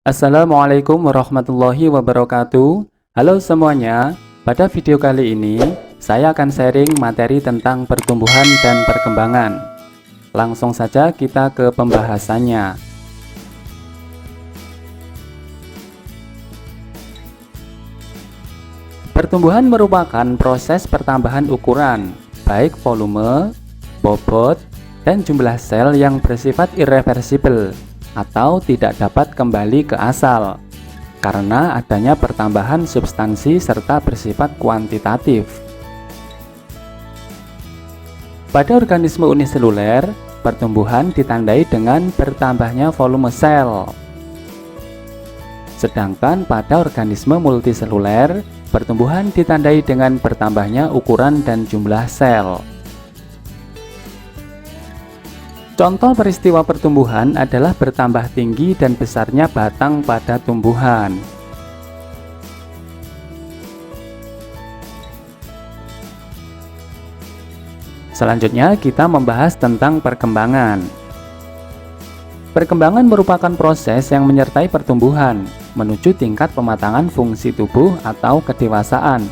Assalamualaikum warahmatullahi wabarakatuh. Halo semuanya, pada video kali ini saya akan sharing materi tentang pertumbuhan dan perkembangan. Langsung saja kita ke pembahasannya. Pertumbuhan merupakan proses pertambahan ukuran, baik volume, bobot, dan jumlah sel yang bersifat irreversibel atau tidak dapat kembali ke asal karena adanya pertambahan substansi serta bersifat kuantitatif. Pada organisme uniseluler, pertumbuhan ditandai dengan bertambahnya volume sel. Sedangkan pada organisme multiseluler, pertumbuhan ditandai dengan bertambahnya ukuran dan jumlah sel. Contoh peristiwa pertumbuhan adalah bertambah tinggi dan besarnya batang pada tumbuhan. Selanjutnya kita membahas tentang perkembangan. Perkembangan merupakan proses yang menyertai pertumbuhan menuju tingkat pematangan fungsi tubuh atau kedewasaan,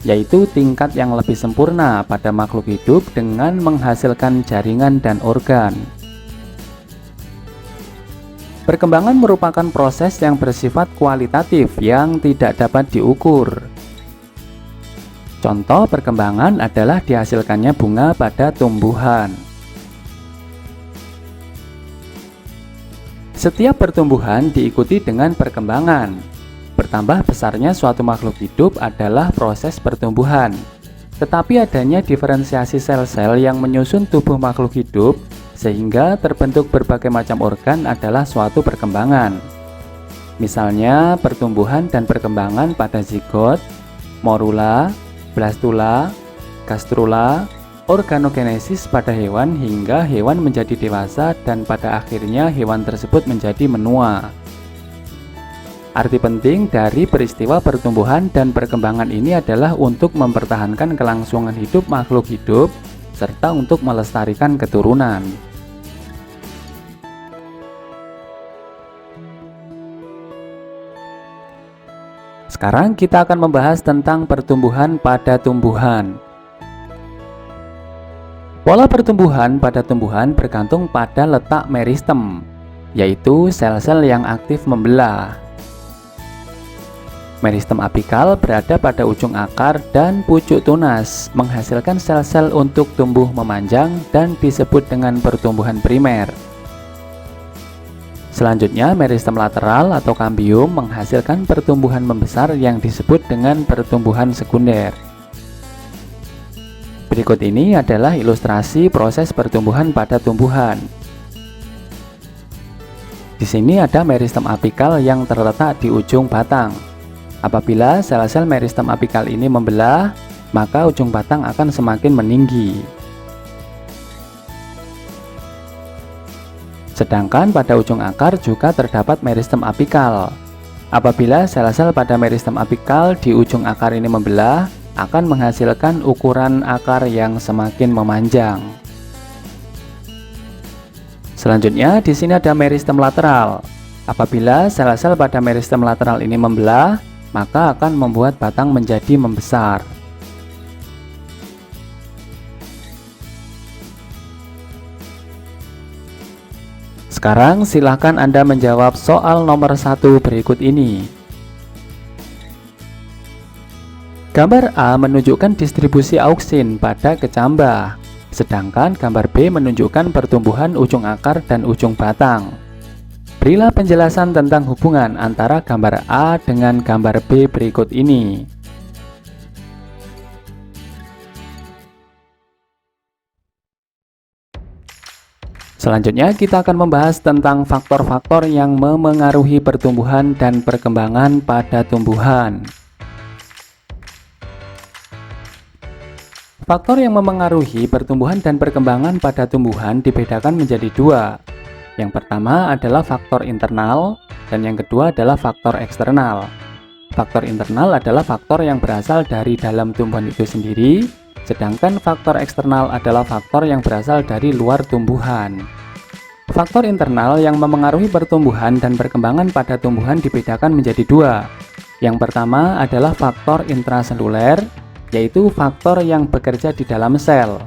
yaitu tingkat yang lebih sempurna pada makhluk hidup dengan menghasilkan jaringan dan organ. Perkembangan merupakan proses yang bersifat kualitatif yang tidak dapat diukur. Contoh perkembangan adalah dihasilkannya bunga pada tumbuhan. Setiap pertumbuhan diikuti dengan perkembangan. Bertambah besarnya suatu makhluk hidup adalah proses pertumbuhan. Tetapi adanya diferensiasi sel-sel yang menyusun tubuh makhluk hidup sehingga terbentuk berbagai macam organ adalah suatu perkembangan. Misalnya pertumbuhan dan perkembangan pada zigot, morula, blastula, gastrula, organogenesis pada hewan hingga hewan menjadi dewasa dan pada akhirnya hewan tersebut menjadi menua. Arti penting dari peristiwa pertumbuhan dan perkembangan ini adalah untuk mempertahankan kelangsungan hidup makhluk hidup serta untuk melestarikan keturunan. Sekarang kita akan membahas tentang pertumbuhan pada tumbuhan. Pola pertumbuhan pada tumbuhan bergantung pada letak meristem, yaitu sel-sel yang aktif membelah. Meristem apikal berada pada ujung akar dan pucuk tunas, menghasilkan sel-sel untuk tumbuh memanjang dan disebut dengan pertumbuhan primer. Selanjutnya, meristem lateral atau kambium menghasilkan pertumbuhan membesar yang disebut dengan pertumbuhan sekunder. Berikut ini adalah ilustrasi proses pertumbuhan pada tumbuhan. Di sini ada meristem apikal yang terletak di ujung batang. Apabila sel-sel meristem apikal ini membelah, maka ujung batang akan semakin meninggi. Sedangkan pada ujung akar juga terdapat meristem apikal. Apabila sel-sel pada meristem apikal di ujung akar ini membelah, akan menghasilkan ukuran akar yang semakin memanjang. Selanjutnya, di sini ada meristem lateral. Apabila sel-sel pada meristem lateral ini membelah, maka akan membuat batang menjadi membesar. Sekarang silahkan Anda menjawab soal nomor 1 berikut ini. Gambar A menunjukkan distribusi auksin pada kecambah, sedangkan gambar B menunjukkan pertumbuhan ujung akar dan ujung batang. Berilah penjelasan tentang hubungan antara gambar A dengan gambar B berikut ini. Selanjutnya kita akan membahas tentang faktor-faktor yang memengaruhi pertumbuhan dan perkembangan pada tumbuhan. Faktor yang memengaruhi pertumbuhan dan perkembangan pada tumbuhan dibedakan menjadi dua. Yang pertama adalah faktor internal dan yang kedua adalah faktor eksternal. Faktor internal adalah faktor yang berasal dari dalam tumbuhan itu sendiri, sedangkan faktor eksternal adalah faktor yang berasal dari luar tumbuhan. Faktor internal yang memengaruhi pertumbuhan dan perkembangan pada tumbuhan dibedakan menjadi dua. Yang pertama adalah faktor intraseluler, yaitu faktor yang bekerja di dalam sel.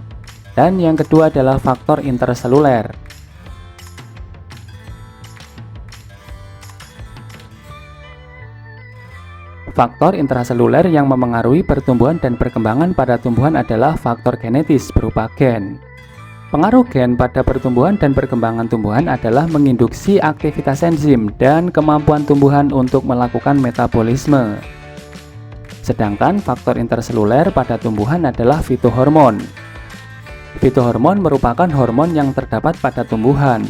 Dan yang kedua adalah faktor interseluler. Faktor intraseluler yang memengaruhi pertumbuhan dan perkembangan pada tumbuhan adalah faktor genetis berupa gen. Pengaruh gen pada pertumbuhan dan perkembangan tumbuhan adalah menginduksi aktivitas enzim dan kemampuan tumbuhan untuk melakukan metabolisme. Sedangkan faktor interseluler pada tumbuhan adalah fitohormon. Fitohormon merupakan hormon yang terdapat pada tumbuhan.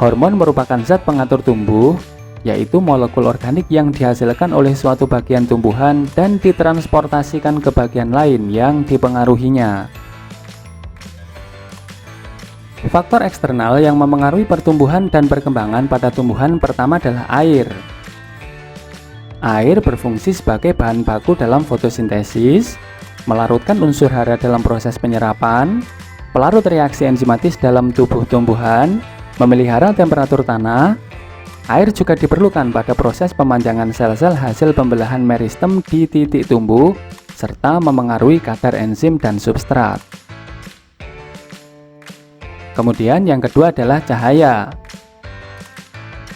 Hormon merupakan zat pengatur tumbuh, yaitu molekul organik yang dihasilkan oleh suatu bagian tumbuhan dan ditransportasikan ke bagian lain yang dipengaruhinya. Faktor eksternal yang memengaruhi pertumbuhan dan perkembangan pada tumbuhan pertama adalah air. Air berfungsi sebagai bahan baku dalam fotosintesis, melarutkan unsur hara dalam proses penyerapan, pelarut reaksi enzimatis dalam tubuh tumbuhan, memelihara temperatur tanah. Air juga diperlukan pada proses pemanjangan sel-sel hasil pembelahan meristem di titik tumbuh, serta memengaruhi kadar enzim dan substrat. Kemudian yang kedua adalah cahaya.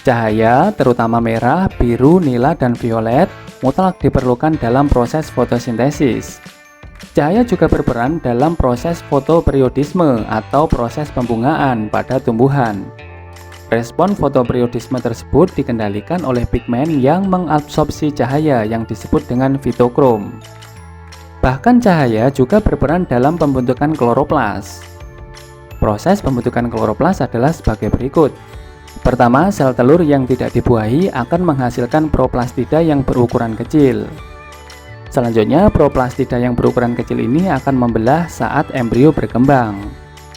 Cahaya, terutama merah, biru, nila, dan violet, mutlak diperlukan dalam proses fotosintesis. Cahaya juga berperan dalam proses fotoperiodisme atau proses pembungaan pada tumbuhan. Respon fotoperiodisme tersebut dikendalikan oleh pigmen yang mengabsorpsi cahaya yang disebut dengan fitokrom. Bahkan cahaya juga berperan dalam pembentukan kloroplas. Proses pembentukan kloroplas adalah sebagai berikut. Pertama, sel telur yang tidak dibuahi akan menghasilkan proplastida yang berukuran kecil. Selanjutnya, proplastida yang berukuran kecil ini akan membelah saat embrio berkembang.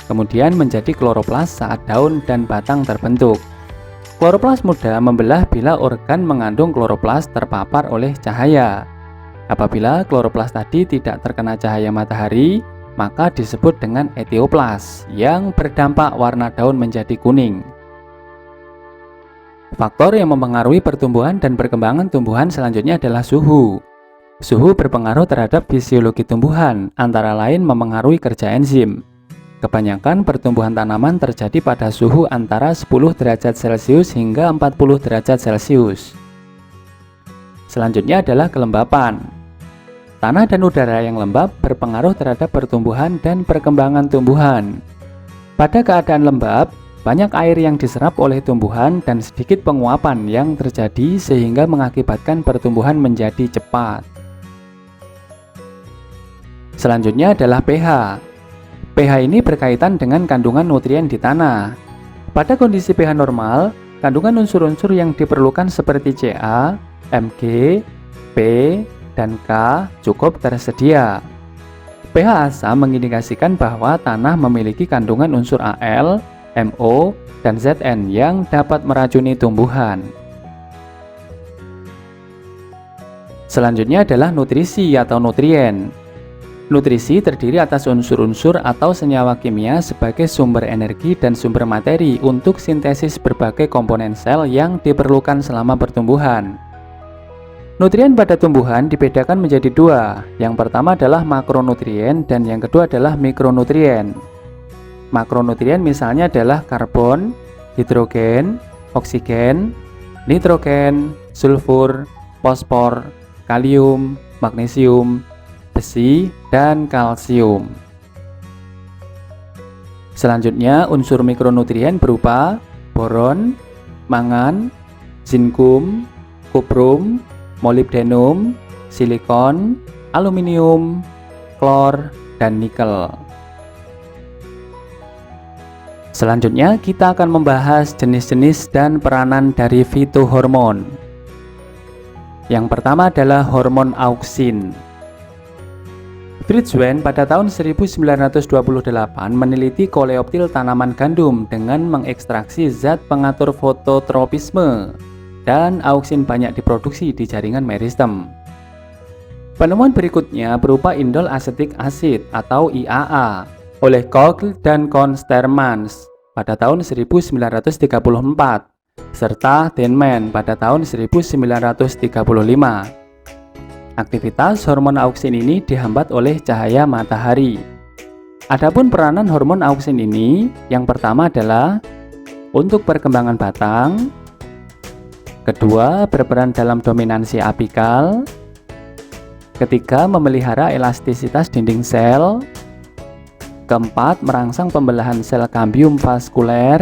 Kemudian menjadi kloroplas saat daun dan batang terbentuk. Kloroplas muda membelah bila organ mengandung kloroplas terpapar oleh cahaya. Apabila kloroplas tadi tidak terkena cahaya matahari, maka disebut dengan etioplas yang berdampak warna daun menjadi kuning. Faktor yang memengaruhi pertumbuhan dan perkembangan tumbuhan selanjutnya adalah suhu. Suhu berpengaruh terhadap fisiologi tumbuhan, antara lain memengaruhi kerja enzim. Kebanyakan pertumbuhan tanaman terjadi pada suhu antara 10 derajat Celcius hingga 40 derajat Celcius. Selanjutnya adalah kelembapan. Tanah dan udara yang lembab berpengaruh terhadap pertumbuhan dan perkembangan tumbuhan. Pada keadaan lembab, banyak air yang diserap oleh tumbuhan dan sedikit penguapan yang terjadi sehingga mengakibatkan pertumbuhan menjadi cepat. Selanjutnya adalah pH. pH ini berkaitan dengan kandungan nutrien di tanah. Pada kondisi pH normal, kandungan unsur-unsur yang diperlukan seperti Ca, Mg, P, dan K cukup tersedia. pH asam mengindikasikan bahwa tanah memiliki kandungan unsur Al, MO, dan Zn yang dapat meracuni tumbuhan. Selanjutnya adalah nutrisi atau nutrien. Nutrisi terdiri atas unsur-unsur atau senyawa kimia sebagai sumber energi dan sumber materi untuk sintesis berbagai komponen sel yang diperlukan selama pertumbuhan. Nutrien pada tumbuhan dibedakan menjadi dua. Yang pertama adalah makronutrien dan yang kedua adalah mikronutrien. Makronutrien misalnya adalah karbon, hidrogen, oksigen, nitrogen, sulfur, fosfor, kalium, magnesium, besi, dan kalsium. Selanjutnya, unsur mikronutrien berupa boron, mangan, zinkum, kuprum, molibdenum, silikon, aluminium, klor, dan nikel. Selanjutnya, kita akan membahas jenis-jenis dan peranan dari fitohormon. Yang pertama adalah hormon auksin. Fridtjof pada tahun 1928 meneliti koleoptil tanaman gandum dengan mengekstraksi zat pengatur fototropisme, dan auksin banyak diproduksi di jaringan meristem. Penemuan berikutnya berupa indol asetik asid atau IAA oleh Koch dan Konstermans pada tahun 1934, serta Denman pada tahun 1935. Aktivitas hormon auksin ini dihambat oleh cahaya matahari. Adapun peranan hormon auksin ini, yang pertama adalah untuk perkembangan batang, kedua berperan dalam dominansi apikal, ketiga memelihara elastisitas dinding sel, keempat merangsang pembelahan sel kambium vaskuler,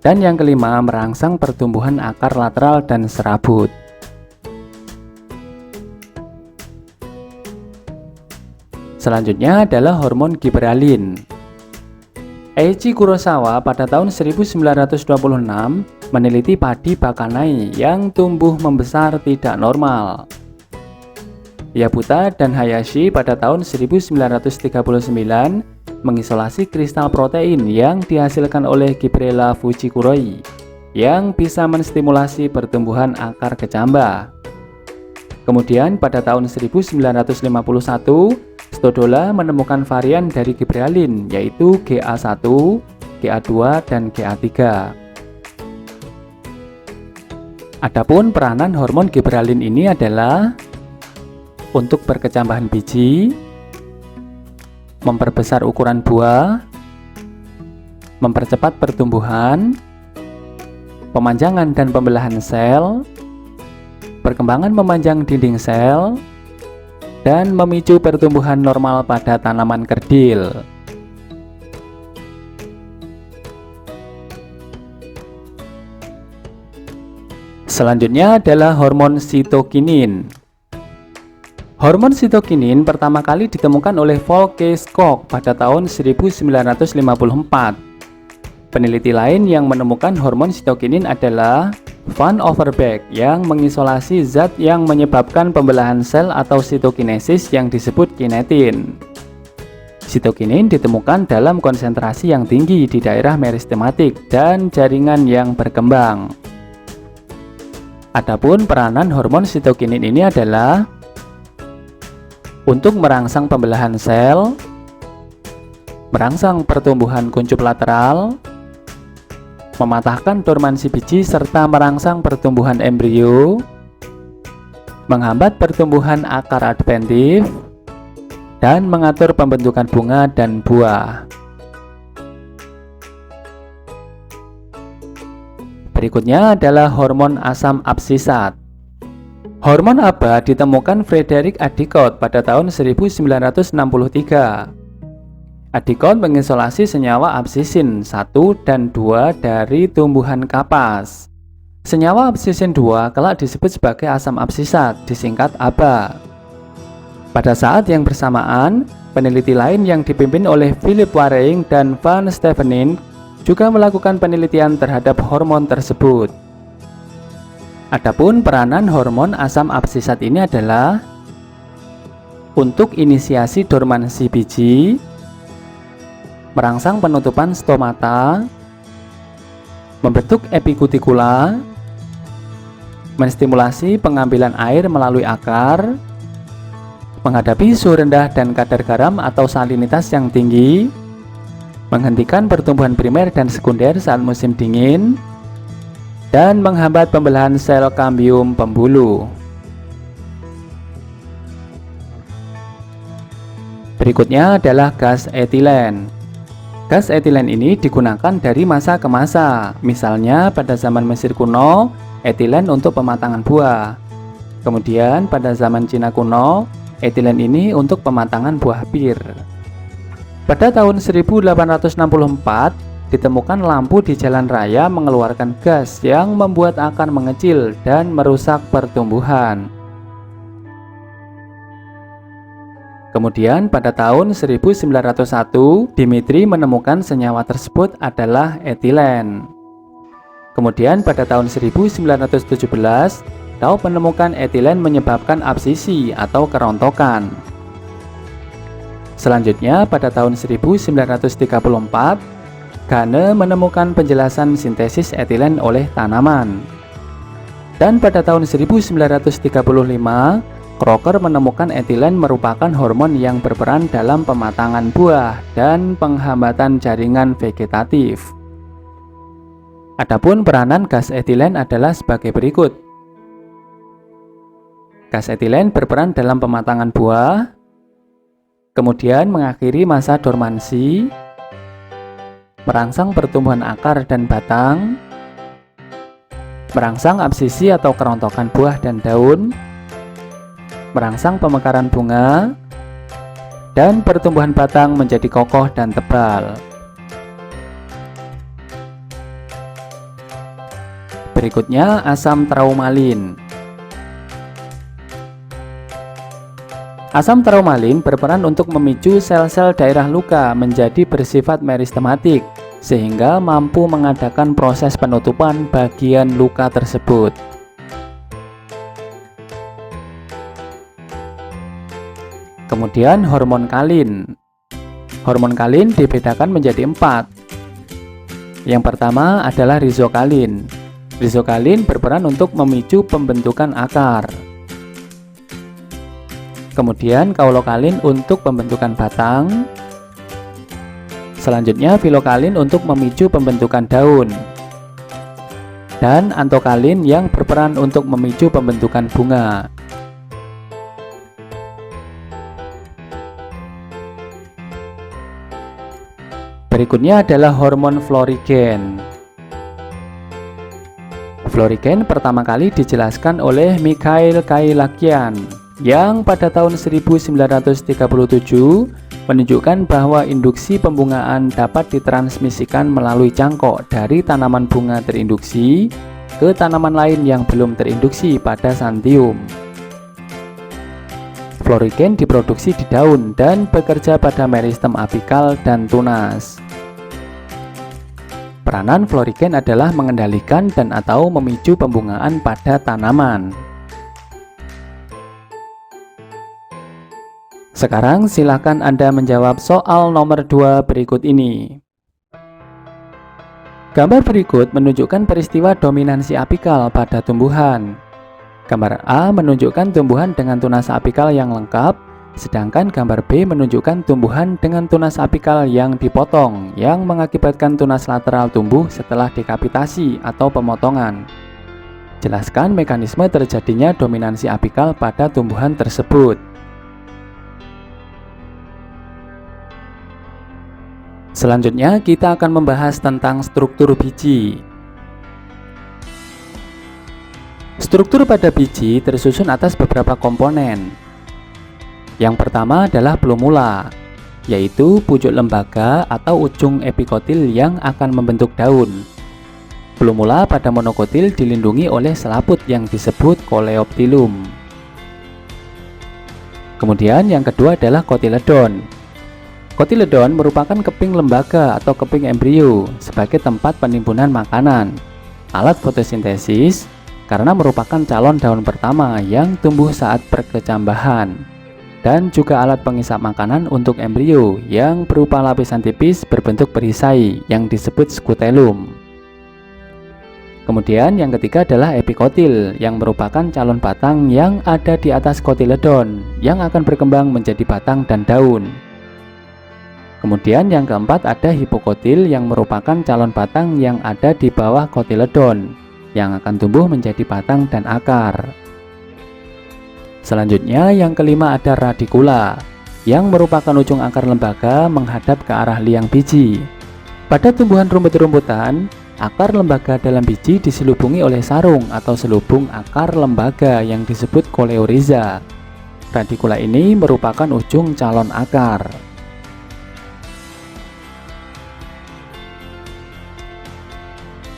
dan yang kelima merangsang pertumbuhan akar lateral dan serabut. Selanjutnya adalah hormon giberalin. Eiichi Kurosawa pada tahun 1926 meneliti padi Bakanai yang tumbuh membesar tidak normal. Yabuta dan Hayashi pada tahun 1939 mengisolasi kristal protein yang dihasilkan oleh Gibberella fujikuroi yang bisa menstimulasi pertumbuhan akar kecambah. Kemudian pada tahun 1951, Stodola menemukan varian dari giberalin yaitu GA1, GA2, dan GA3. Adapun peranan hormon giberalin ini adalah untuk perkecambahan biji, memperbesar ukuran buah, mempercepat pertumbuhan, pemanjangan dan pembelahan sel, perkembangan memanjang dinding sel, dan memicu pertumbuhan normal pada tanaman kerdil. Selanjutnya adalah hormon sitokinin. Hormon sitokinin pertama kali ditemukan oleh Volker Koch pada tahun 1954. Peneliti lain yang menemukan hormon sitokinin adalah Van Overbeek yang mengisolasi zat yang menyebabkan pembelahan sel atau sitokinesis yang disebut kinetin. Sitokinin ditemukan dalam konsentrasi yang tinggi di daerah meristematik dan jaringan yang berkembang. Adapun peranan hormon sitokinin ini adalah untuk merangsang pembelahan sel, merangsang pertumbuhan kuncup lateral, mematahkan dormansi biji serta merangsang pertumbuhan embrio, menghambat pertumbuhan akar adventif, dan mengatur pembentukan bunga dan buah. Berikutnya adalah hormon asam absisat. Hormon ABA ditemukan Frederick Adicott pada tahun 1963. Adicott mengisolasi senyawa absisin 1 dan 2 dari tumbuhan kapas. Senyawa absisin 2 kelak disebut sebagai asam absisat, disingkat ABA. Pada saat yang bersamaan, peneliti lain yang dipimpin oleh Philip Wareing dan Van Stevenin juga melakukan penelitian terhadap hormon tersebut. Adapun peranan hormon asam absisat ini adalah untuk inisiasi dormansi biji, merangsang penutupan stomata, membentuk epikutikula, menstimulasi pengambilan air melalui akar, menghadapi suhu rendah dan kadar garam atau salinitas yang tinggi, menghentikan pertumbuhan primer dan sekunder saat musim dingin, dan menghambat pembelahan sel kambium pembuluh. Berikutnya adalah gas etilen. Gas etilen ini digunakan dari masa ke masa. Misalnya pada zaman Mesir kuno, etilen untuk pematangan buah. Kemudian pada zaman Cina kuno, etilen ini untuk pematangan buah pir. Pada tahun 1864, ditemukan lampu di jalan raya mengeluarkan gas yang membuat akar mengecil dan merusak pertumbuhan. Kemudian pada tahun 1901, Dimitri menemukan senyawa tersebut adalah etilen. Kemudian pada tahun 1917, Taub menemukan etilen menyebabkan absisi atau kerontokan. Selanjutnya pada tahun 1934, Gane menemukan penjelasan sintesis etilen oleh tanaman. Dan pada tahun 1935, Crocker menemukan etilen merupakan hormon yang berperan dalam pematangan buah dan penghambatan jaringan vegetatif. Adapun peranan gas etilen adalah sebagai berikut. Gas etilen berperan dalam pematangan buah, kemudian mengakhiri masa dormansi, merangsang pertumbuhan akar dan batang, merangsang absisi atau kerontokan buah dan daun, merangsang pemekaran bunga, dan pertumbuhan batang menjadi kokoh dan tebal. Berikutnya asam traumalin. Asam traumalin berperan untuk memicu sel-sel daerah luka menjadi bersifat meristematik, sehingga mampu mengadakan proses penutupan bagian luka tersebut. Kemudian hormon kalin. Hormon kalin dibedakan menjadi 4. Yang pertama adalah rizokalin. Rizokalin berperan untuk memicu pembentukan akar. Kemudian kaulokalin untuk pembentukan batang. Selanjutnya filokalin untuk memicu pembentukan daun. Dan antokalin yang berperan untuk memicu pembentukan bunga. Berikutnya adalah hormon florigen. Florigen pertama kali dijelaskan oleh Mikhail Kailakian yang pada tahun 1937 menunjukkan bahwa induksi pembungaan dapat ditransmisikan melalui cangkok dari tanaman bunga terinduksi ke tanaman lain yang belum terinduksi pada santium. Florigen diproduksi di daun dan bekerja pada meristem apikal dan tunas. Peranan florigen adalah mengendalikan dan atau memicu pembungaan pada tanaman. Sekarang silakan Anda menjawab soal nomor 2 berikut ini. Gambar berikut menunjukkan peristiwa dominansi apikal pada tumbuhan. Gambar A menunjukkan tumbuhan dengan tunas apikal yang lengkap, sedangkan gambar B menunjukkan tumbuhan dengan tunas apikal yang dipotong, yang mengakibatkan tunas lateral tumbuh setelah dekapitasi atau pemotongan. Jelaskan mekanisme terjadinya dominansi apikal pada tumbuhan tersebut. Selanjutnya kita akan membahas tentang struktur biji. Struktur pada biji tersusun atas beberapa komponen. Yang pertama adalah plumula, yaitu pucuk lembaga atau ujung epikotil yang akan membentuk daun. Plumula pada monokotil dilindungi oleh selaput yang disebut coleoptilum. Kemudian yang kedua adalah kotiledon. Kotiledon merupakan keping lembaga atau keping embrio sebagai tempat penimbunan makanan, alat fotosintesis, karena merupakan calon daun pertama yang tumbuh saat perkecambahan, dan juga alat pengisap makanan untuk embrio yang berupa lapisan tipis berbentuk perisai yang disebut scutellum. Kemudian yang ketiga adalah epikotil yang merupakan calon batang yang ada di atas kotiledon yang akan berkembang menjadi batang dan daun. Kemudian yang keempat ada hipokotil yang merupakan calon batang yang ada di bawah kotiledon yang akan tumbuh menjadi batang dan akar. Selanjutnya yang kelima ada radikula yang merupakan ujung akar lembaga menghadap ke arah liang biji. Pada tumbuhan rumput-rumputan, akar lembaga dalam biji diselubungi oleh sarung atau selubung akar lembaga yang disebut koleoriza. Radikula ini merupakan ujung calon akar.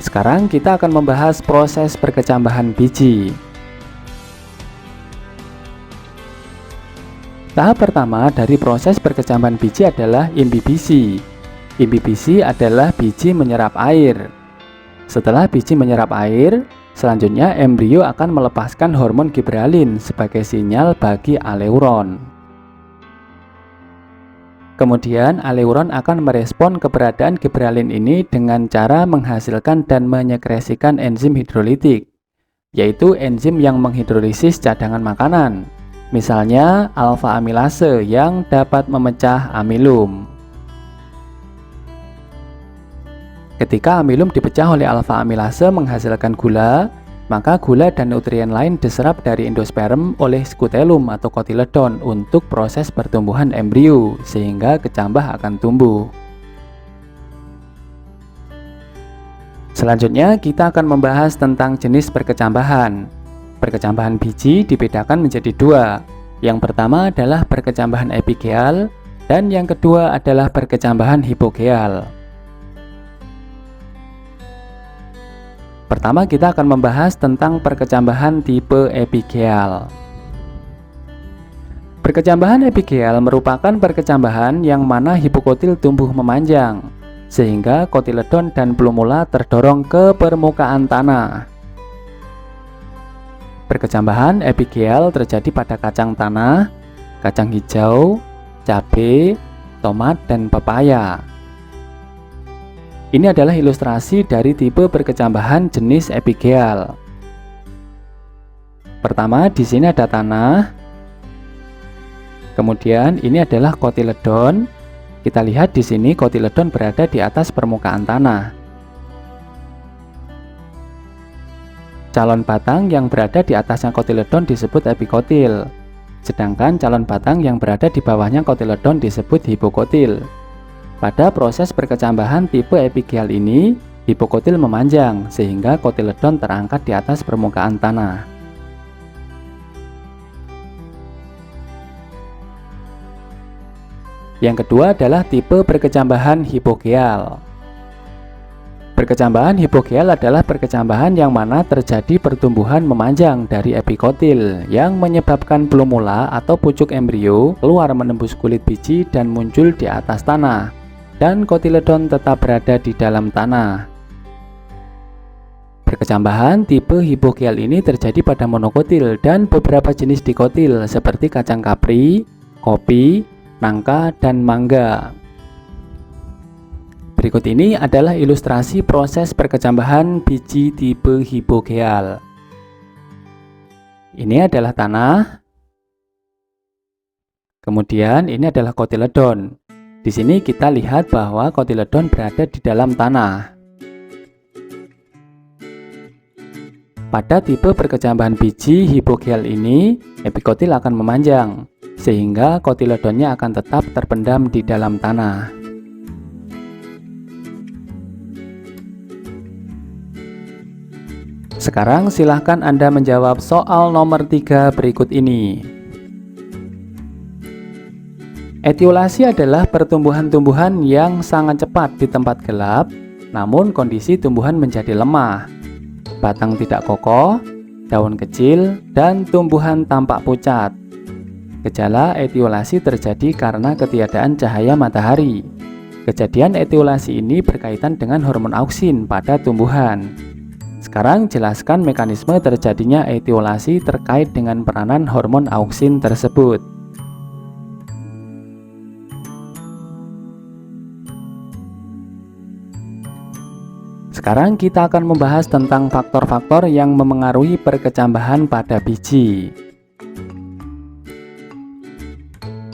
Sekarang kita akan membahas proses perkecambahan biji. Tahap pertama dari proses perkecambahan biji adalah imbibisi. Imbibisi adalah biji menyerap air. Setelah biji menyerap air, selanjutnya embrio akan melepaskan hormon giberalin sebagai sinyal bagi aleuron. Kemudian aleuron akan merespon keberadaan giberalin ini dengan cara menghasilkan dan menyekresikan enzim hidrolitik, yaitu enzim yang menghidrolisis cadangan makanan, Misalnya alfa amilase yang dapat memecah amilum. Ketika amilum dipecah oleh alfa amilase menghasilkan gula, maka gula dan nutrien lain diserap dari endosperm oleh skutelum atau kotiledon untuk proses pertumbuhan embrio, sehingga kecambah akan tumbuh. Selanjutnya kita akan membahas tentang jenis perkecambahan. Perkecambahan biji dibedakan menjadi dua. Yang pertama adalah perkecambahan epigeal dan yang kedua adalah perkecambahan hipogeal. Pertama kita akan membahas tentang perkecambahan tipe epigeal. Perkecambahan epigeal merupakan perkecambahan yang mana hipokotil tumbuh memanjang, sehingga kotiledon dan plumula terdorong ke permukaan tanah. Perkecambahan epigeal terjadi pada kacang tanah, kacang hijau, cabai, tomat, dan pepaya. Ini adalah ilustrasi dari tipe perkecambahan jenis epigeal. Pertama, di sini ada tanah. Kemudian ini adalah kotiledon. Kita lihat di sini kotiledon berada di atas permukaan tanah. Calon batang yang berada di atasnya kotiledon disebut epikotil, sedangkan calon batang yang berada di bawahnya kotiledon disebut hipokotil. Pada proses perkecambahan tipe epigeal ini, hipokotil memanjang sehingga kotiledon terangkat di atas permukaan tanah. Yang kedua adalah tipe perkecambahan hipogeal. Perkecambahan hipogeal adalah perkecambahan yang mana terjadi pertumbuhan memanjang dari epikotil yang menyebabkan plumula atau pucuk embrio keluar menembus kulit biji dan muncul di atas tanah, dan kotiledon tetap berada di dalam tanah. Perkecambahan tipe hipogeal ini terjadi pada monokotil dan beberapa jenis dikotil seperti kacang kapri, kopi, nangka, dan mangga. Berikut ini adalah ilustrasi proses perkecambahan biji tipe hipogeal. Ini adalah tanah. Kemudian ini adalah kotiledon. Di sini kita lihat bahwa kotiledon berada di dalam tanah. Pada tipe perkecambahan biji hipogeal ini, epikotil akan memanjang, sehingga kotiledonnya akan tetap terpendam di dalam tanah. Sekarang silahkan Anda menjawab soal nomor 3 berikut ini. Etiolasi adalah pertumbuhan-tumbuhan yang sangat cepat di tempat gelap, namun kondisi tumbuhan menjadi lemah. Batang tidak kokoh, daun kecil, dan tumbuhan tampak pucat. Gejala etiolasi terjadi karena ketiadaan cahaya matahari. Kejadian etiolasi ini berkaitan dengan hormon auksin pada tumbuhan. Sekarang jelaskan mekanisme terjadinya etiolasi terkait dengan peranan hormon auksin tersebut. Sekarang kita akan membahas tentang faktor-faktor yang memengaruhi perkecambahan pada biji.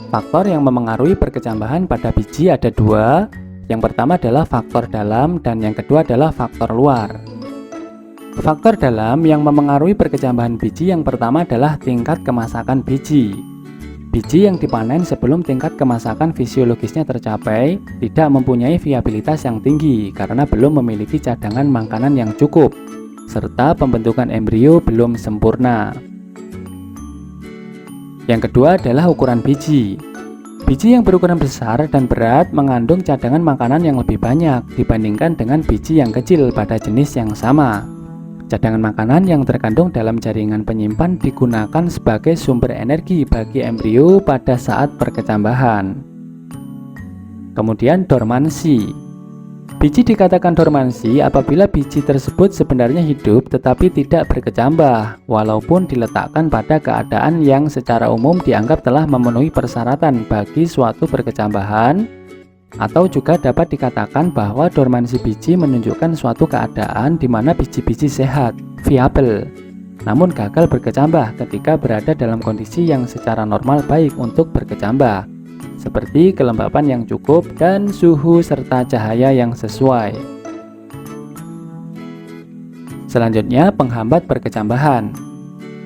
Faktor yang memengaruhi perkecambahan pada biji ada dua. Yang pertama adalah faktor dalam dan yang kedua adalah faktor luar. Faktor dalam yang memengaruhi perkecambahan biji yang pertama adalah tingkat kemasakan biji. Biji yang dipanen sebelum tingkat kemasakan fisiologisnya tercapai tidak mempunyai viabilitas yang tinggi karena belum memiliki cadangan makanan yang cukup, serta pembentukan embrio belum sempurna. Yang kedua adalah ukuran biji. Biji yang berukuran besar dan berat mengandung cadangan makanan yang lebih banyak dibandingkan dengan biji yang kecil pada jenis yang sama. Cadangan makanan yang terkandung dalam jaringan penyimpan digunakan sebagai sumber energi bagi embrio pada saat perkecambahan. Kemudian dormansi. Biji dikatakan dormansi apabila biji tersebut sebenarnya hidup tetapi tidak berkecambah, walaupun diletakkan pada keadaan yang secara umum dianggap telah memenuhi persyaratan bagi suatu perkecambahan. Atau juga dapat dikatakan bahwa dormansi biji menunjukkan suatu keadaan di mana biji-biji sehat, viabel. namun gagal berkecambah ketika berada dalam kondisi yang secara normal baik untuk berkecambah, seperti kelembapan yang cukup dan suhu serta cahaya yang sesuai. Selanjutnya, penghambat berkecambahan.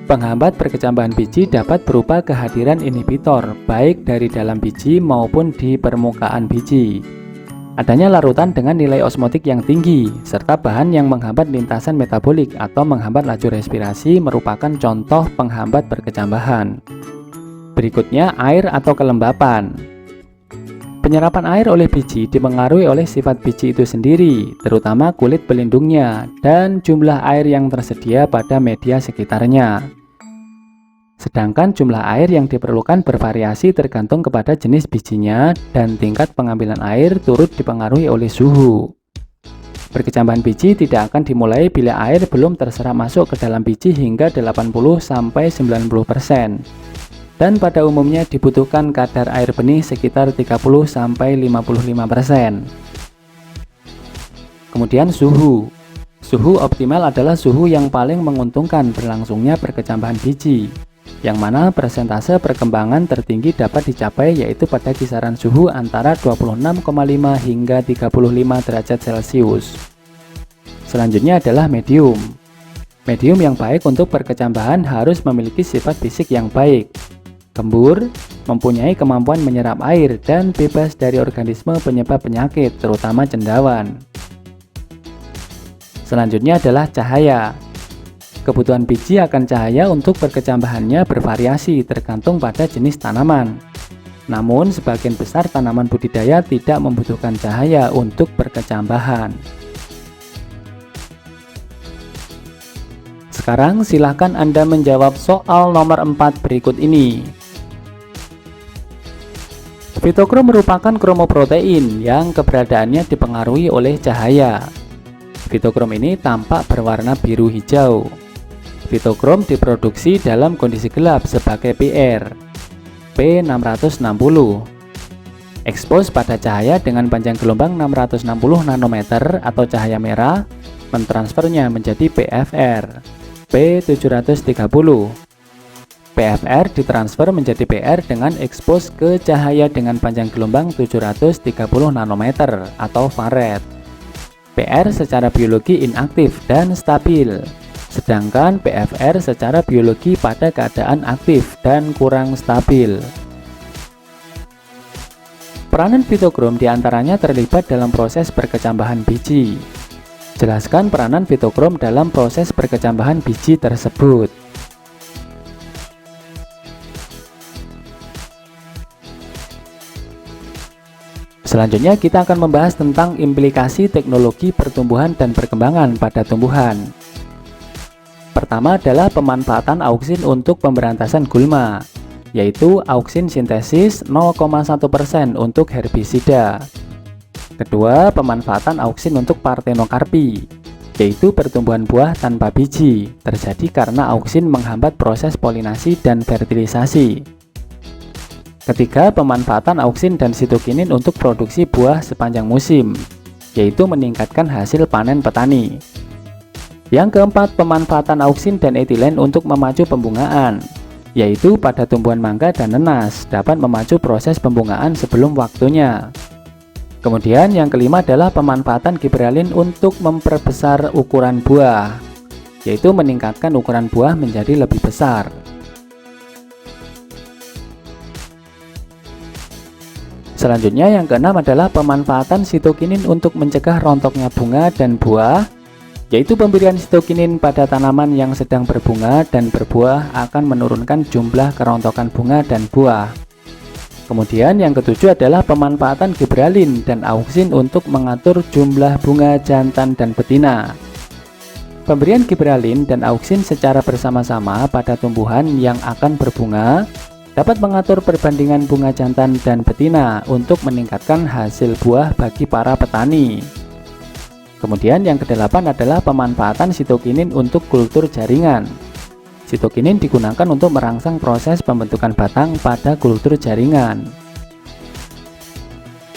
Penghambat berkecambahan biji dapat berupa kehadiran inhibitor, baik dari dalam biji maupun di permukaan biji. Adanya larutan dengan nilai osmotik yang tinggi, serta bahan yang menghambat lintasan metabolik atau menghambat laju respirasi merupakan contoh penghambat berkecambahan. Berikutnya, air atau kelembapan. Penyerapan air oleh biji dipengaruhi oleh sifat biji itu sendiri, terutama kulit pelindungnya dan jumlah air yang tersedia pada media sekitarnya. Sedangkan jumlah air yang diperlukan bervariasi tergantung kepada jenis bijinya dan tingkat pengambilan air turut dipengaruhi oleh suhu. Berkecambahan biji tidak akan dimulai bila air belum terserap masuk ke dalam biji hingga 80–90%. Dan pada umumnya dibutuhkan kadar air benih sekitar 30–55%. Kemudian suhu. Suhu optimal adalah suhu yang paling menguntungkan berlangsungnya perkecambahan biji, yang mana persentase perkembangan tertinggi dapat dicapai yaitu pada kisaran suhu antara 26,5 hingga 35 derajat Celcius. Selanjutnya adalah medium. Medium yang baik untuk perkecambahan harus memiliki sifat fisik yang baik, gembur, mempunyai kemampuan menyerap air, dan bebas dari organisme penyebab penyakit, terutama cendawan. Selanjutnya adalah cahaya. Kebutuhan biji akan cahaya untuk perkecambahannya bervariasi tergantung pada jenis tanaman. Namun, sebagian besar tanaman budidaya tidak membutuhkan cahaya untuk perkecambahan. Sekarang silakan Anda menjawab soal nomor 4 berikut ini. Fitokrom merupakan kromoprotein yang keberadaannya dipengaruhi oleh cahaya. Fitokrom ini tampak berwarna biru hijau. Fitokrom diproduksi dalam kondisi gelap sebagai PR P660. Ekspos pada cahaya dengan panjang gelombang 660 nanometer atau cahaya merah, mentransfernya menjadi PFR P730. PFR ditransfer menjadi PR dengan ekspos ke cahaya dengan panjang gelombang 730 nanometer atau farad. PR secara biologi inaktif dan stabil, sedangkan PFR secara biologi pada keadaan aktif dan kurang stabil. Peranan fitokrom diantaranya terlibat dalam proses perkecambahan biji. Jelaskan peranan fitokrom dalam proses perkecambahan biji tersebut. Selanjutnya kita akan membahas tentang implikasi teknologi pertumbuhan dan perkembangan pada tumbuhan. Pertama adalah pemanfaatan auksin untuk pemberantasan gulma, yaitu auksin sintesis 0,1% untuk herbisida. Kedua, pemanfaatan auksin untuk partenokarpi, yaitu pertumbuhan buah tanpa biji, terjadi karena auksin menghambat proses polinasi dan fertilisasi. Ketiga, pemanfaatan auksin dan sitokinin untuk produksi buah sepanjang musim, yaitu meningkatkan hasil panen petani. Yang keempat, pemanfaatan auksin dan etilen untuk memacu pembungaan, yaitu pada tumbuhan mangga dan nenas dapat memacu proses pembungaan sebelum waktunya. Kemudian yang kelima adalah pemanfaatan giberalin untuk memperbesar ukuran buah, yaitu meningkatkan ukuran buah menjadi lebih besar. Selanjutnya yang keenam adalah pemanfaatan sitokinin untuk mencegah rontoknya bunga dan buah, yaitu pemberian sitokinin pada tanaman yang sedang berbunga dan berbuah akan menurunkan jumlah kerontokan bunga dan buah. Kemudian yang ketujuh adalah pemanfaatan giberalin dan auksin untuk mengatur jumlah bunga jantan dan betina. Pemberian giberalin dan auksin secara bersama-sama pada tumbuhan yang akan berbunga dapat mengatur perbandingan bunga jantan dan betina untuk meningkatkan hasil buah bagi para petani. Kemudian yang kedelapan adalah pemanfaatan sitokinin untuk kultur jaringan. Sitokinin digunakan untuk merangsang proses pembentukan batang pada kultur jaringan.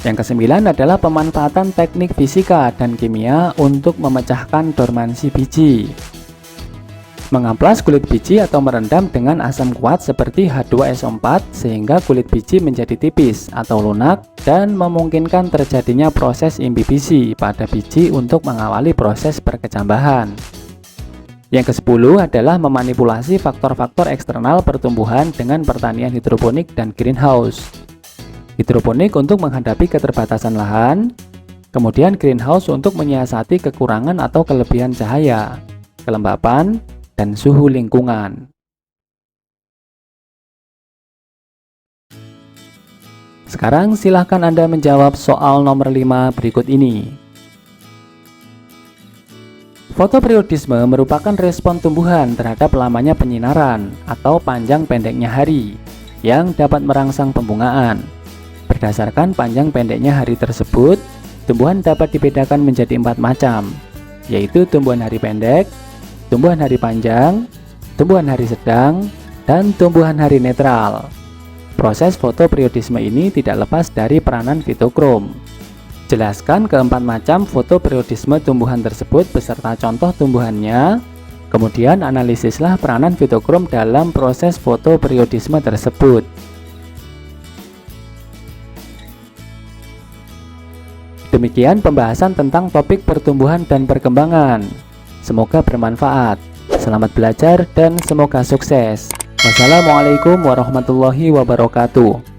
Yang kesembilan adalah pemanfaatan teknik fisika dan kimia untuk memecahkan dormansi biji. Mengamplas kulit biji atau merendam dengan asam kuat seperti H2SO4 sehingga kulit biji menjadi tipis atau lunak dan memungkinkan terjadinya proses imbibisi pada biji untuk mengawali proses perkecambahan. Yang ke-10 adalah memanipulasi faktor-faktor eksternal pertumbuhan dengan pertanian hidroponik dan greenhouse. Hidroponik untuk menghadapi keterbatasan lahan, kemudian greenhouse untuk menyiasati kekurangan atau kelebihan cahaya, kelembapan, dan suhu lingkungan. Sekarang silahkan Anda menjawab soal nomor 5 berikut ini. Fotoperiodisme merupakan respon tumbuhan terhadap lamanya penyinaran atau panjang pendeknya hari yang dapat merangsang pembungaan. Berdasarkan panjang pendeknya hari tersebut, tumbuhan dapat dibedakan menjadi 4 macam, yaitu tumbuhan hari pendek, tumbuhan hari panjang, tumbuhan hari sedang, dan tumbuhan hari netral. Proses fotoperiodisme ini tidak lepas dari peranan fitokrom. Jelaskan keempat macam fotoperiodisme tumbuhan tersebut beserta contoh tumbuhannya, kemudian analisislah peranan fitokrom dalam proses fotoperiodisme tersebut. Demikian pembahasan tentang topik pertumbuhan dan perkembangan. Semoga bermanfaat. Selamat belajar dan semoga sukses. Wassalamualaikum warahmatullahi wabarakatuh.